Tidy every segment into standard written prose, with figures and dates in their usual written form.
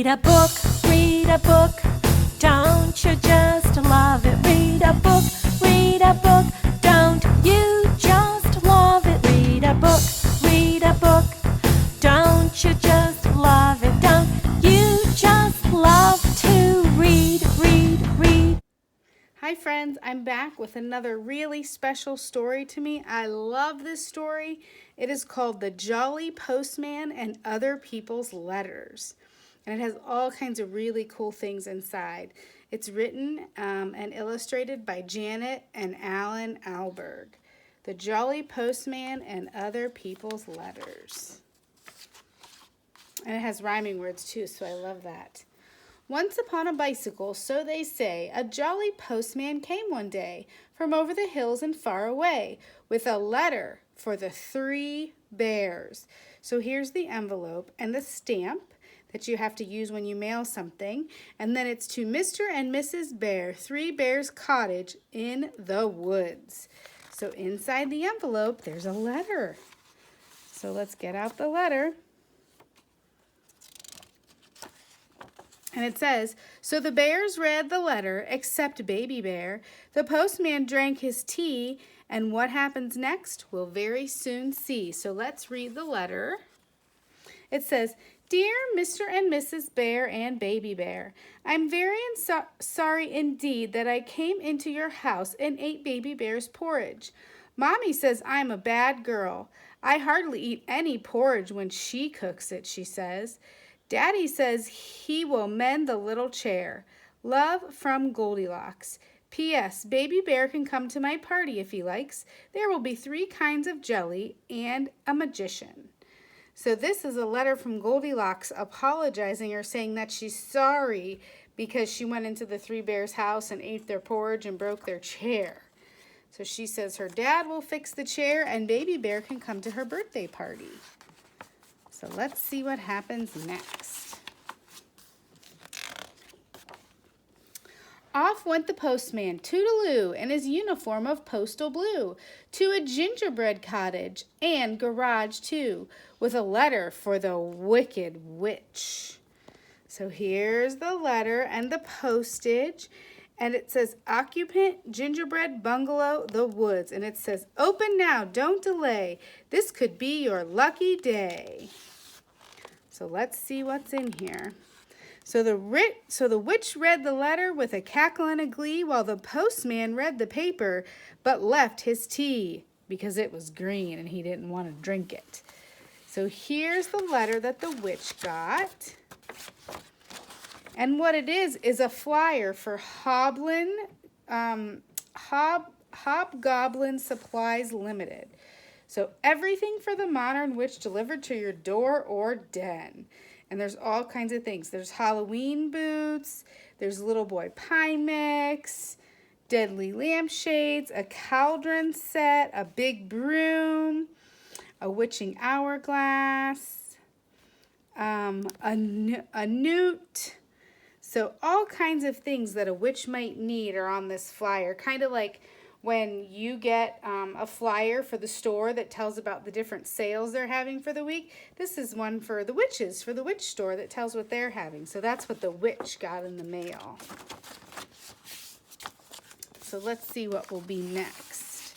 read a book, don't you just love it? Read a book, don't you just love it? Read a book, don't you just love it? Don't you just love to read, read? Hi friends, I'm back with another really special story to me. I love this story. It is called The Jolly Postman and Other People's Letters. And it has all kinds of really cool things inside. It's written and illustrated by Janet and Alan Alberg. The Jolly Postman and Other People's Letters. And it has rhyming words too, so I love that. Once upon a bicycle, so they say, a jolly postman came one day from over the hills and far away with a letter for the 3 bears. So here's the envelope and the stamp that you have to use when you mail something. And then it's to Mr. and Mrs. Bear, 3 Bears Cottage in the woods. So inside the envelope, there's a letter. So let's get out the letter. And it says, so the bears read the letter, except Baby Bear. The postman drank his tea, and what happens next, we'll very soon see. So let's read the letter. It says, Dear Mr. and Mrs. Bear and Baby Bear, I'm very sorry indeed that I came into your house and ate Baby Bear's porridge. Mommy says I'm a bad girl. I hardly eat any porridge when she cooks it, she says. Daddy says he will mend the little chair. Love from Goldilocks. P.S. Baby Bear can come to my party if he likes. There will be 3 kinds of jelly and a magician. So this is a letter from Goldilocks apologizing or saying that she's sorry because she went into the 3 bears' house and ate their porridge and broke their chair. So she says her dad will fix the chair and Baby Bear can come to her birthday party. So let's see what happens next. Off went the postman, toodaloo, in his uniform of postal blue, to a gingerbread cottage and garage too, with a letter for the wicked witch. So here's the letter and the postage, and it says occupant gingerbread bungalow the woods, and it says open now, don't delay. This could be your lucky day. So let's see what's in here. So the witch read the letter with a cackle and a glee while the postman read the paper but left his tea because it was green and he didn't want to drink it. So here's the letter that the witch got. And what it is a flyer for Hobgoblin Supplies Limited. So everything for the modern witch delivered to your door or den. And there's all kinds of things. There's Halloween boots, there's little boy pie mix, deadly lampshades, a cauldron set, a big broom, a witching hourglass, a newt. So all kinds of things that a witch might need are on this flyer, kind of like when you get a flyer for the store that tells about the different sales they're having for the week. This is one for the witches, for the witch store that tells what they're having. So that's what the witch got in the mail. So let's see what will be next.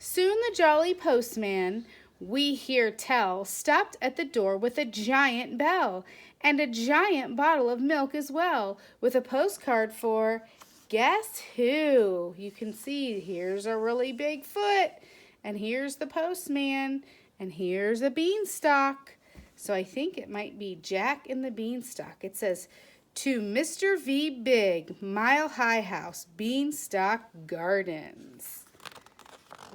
Soon the jolly postman, we hear tell, stopped at the door with a giant bell and a giant bottle of milk as well, with a postcard for guess who? You can see here's a really big foot, and here's the postman, and here's a beanstalk. So I think it might be Jack and the Beanstalk. It says, to Mr. V. Big, Mile High House, Beanstalk Gardens.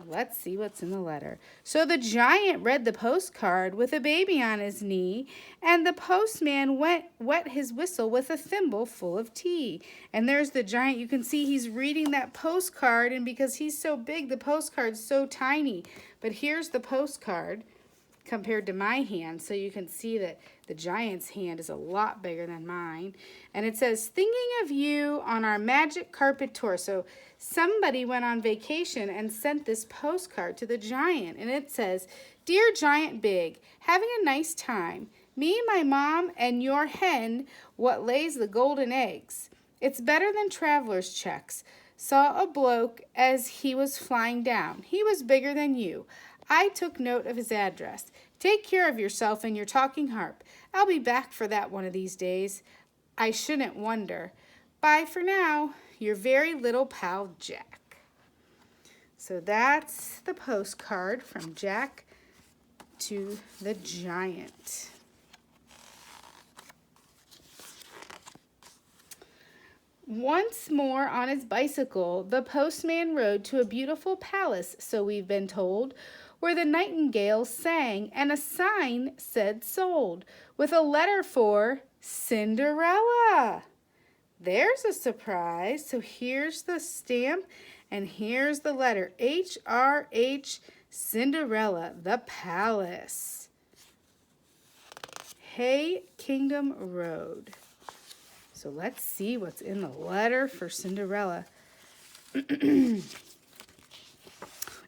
Let's see what's in the letter. So the giant read the postcard with a baby on his knee, and the postman wet his whistle with a thimble full of tea. And there's the giant. You can see he's reading that postcard, and because he's so big, the postcard's so tiny. But here's the postcard. compared to my hand, so you can see that the giant's hand is a lot bigger than mine. And it says, thinking of you on our magic carpet tour. So somebody went on vacation and sent this postcard to the giant. And it says, Dear Giant Big, having a nice time. Me, my mom, and your hen, what lays the golden eggs. It's better than traveler's checks. Saw a bloke as he was flying down. He was bigger than you. I took note of his address. Take care of yourself and your talking harp. I'll be back for that one of these days. I shouldn't wonder. Bye for now. Your very little pal, Jack. So that's the postcard from Jack to the giant. Once more on his bicycle, the postman rode to a beautiful palace, so we've been told, where the nightingales sang and a sign said sold, with a letter for Cinderella. There's a surprise. So here's the stamp and here's the letter HRH, Cinderella, the palace. Hay Kingdom Road. So let's see what's in the letter for Cinderella.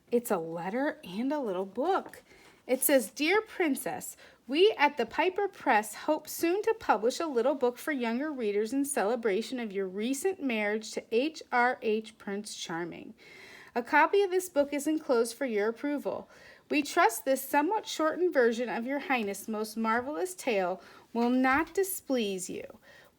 It's a letter and a little book. It says, Dear Princess, we at the Piper Press hope soon to publish a little book for younger readers in celebration of your recent marriage to HRH Prince Charming. A copy of this book is enclosed for your approval. We trust this somewhat shortened version of your Highness' most marvelous tale will not displease you.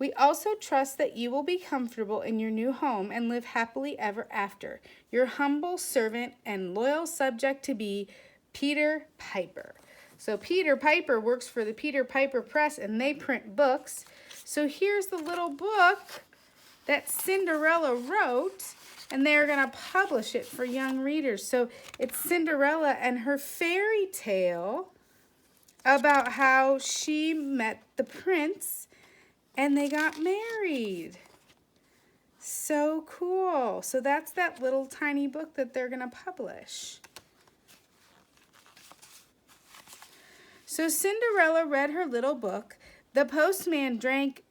We also trust that you will be comfortable in your new home and live happily ever after. Your humble servant and loyal subject to be, Peter Piper. So Peter Piper works for the Peter Piper Press and they print books. So here's the little book that Cinderella wrote and they're going to publish it for young readers. So it's Cinderella and her fairy tale about how she met the prince and they got married. So cool. So that's that little tiny book that they're going to publish. So Cinderella read her little book. The postman drank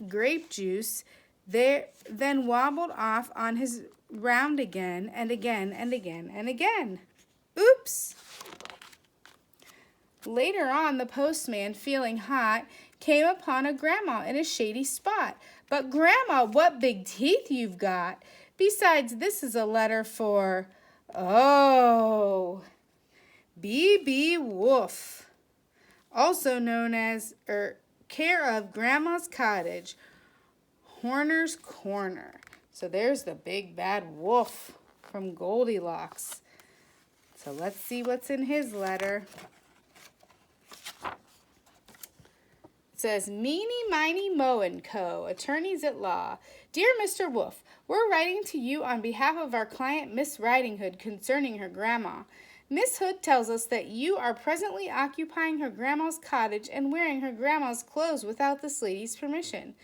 grape juice, then wobbled off on his round again and again and again and again. Oops! Later on, the postman, feeling hot, came upon a grandma in a shady spot. But Grandma, what big teeth you've got! Besides, this is a letter for, B.B. Wolf, also known as, care of Grandma's Cottage, Horner's Corner. So there's the big bad wolf from Goldilocks. So let's see what's in his letter. It says, Meeny, Miny, Mo & Co., attorneys at law. Dear Mr. Wolf, we're writing to you on behalf of our client, Miss Riding Hood, concerning her grandma. Miss Hood tells us that you are presently occupying her grandma's cottage and wearing her grandma's clothes without this lady's permission.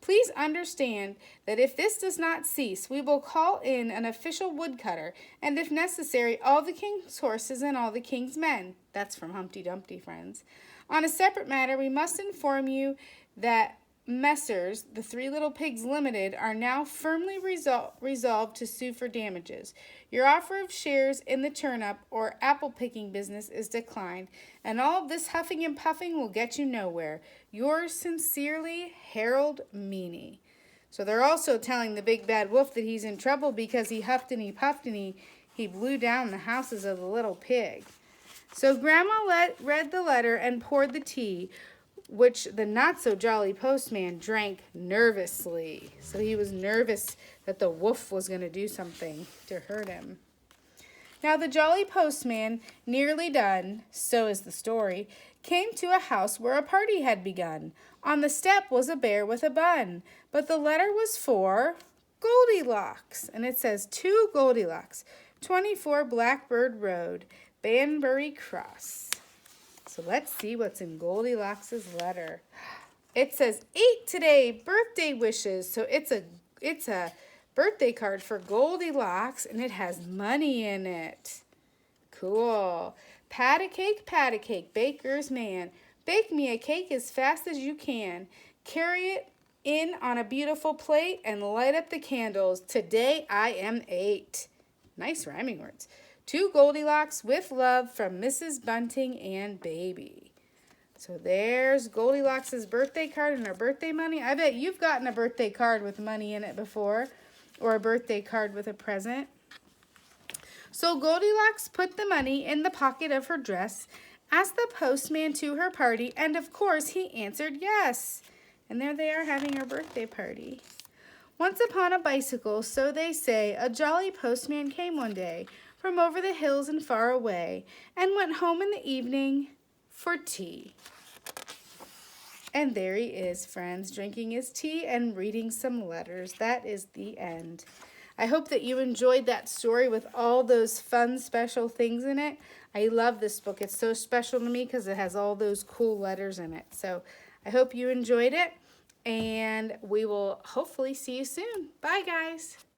Please understand that if this does not cease, we will call in an official woodcutter, and if necessary, all the king's horses and all the king's men. That's from Humpty Dumpty, friends. On a separate matter, we must inform you that Messrs. The Three Little Pigs Limited are now firmly resolved to sue for damages. Your offer of shares in the turnip or apple picking business is declined, and all of this huffing and puffing will get you nowhere. Yours sincerely, Harold Meany. So they're also telling the big bad wolf that he's in trouble because he huffed and he puffed and he blew down the houses of the little pig. So Grandma read the letter and poured the tea, which the not-so-jolly postman drank nervously. So he was nervous that the wolf was going to do something to hurt him. Now the jolly postman, nearly done, so is the story, came to a house where a party had begun. On the step was a bear with a bun, but the letter was for Goldilocks. And it says, To Goldilocks, 24 Blackbird Road, Banbury Cross. So let's see what's in Goldilocks' letter. It says, 8 today, birthday wishes. So it's a birthday card for Goldilocks, and it has money in it. Cool. Pat a cake, baker's man. Bake me a cake as fast as you can. Carry it in on a beautiful plate and light up the candles. Today I am 8. Nice rhyming words. To Goldilocks with love from Mrs. Bunting and Baby. So there's Goldilocks' birthday card and her birthday money. I bet you've gotten a birthday card with money in it before, or a birthday card with a present. So Goldilocks put the money in the pocket of her dress, asked the postman to her party, and of course he answered yes. And there they are having her birthday party. Once upon a bicycle, so they say, a jolly postman came one day from over the hills and far away, and went home in the evening for tea. And there he is, friends, drinking his tea and reading some letters. That is the end. I hope that you enjoyed that story with all those fun, special things in it. I love this book. It's so special to me because it has all those cool letters in it. So I hope you enjoyed it, and we will hopefully see you soon. Bye, guys.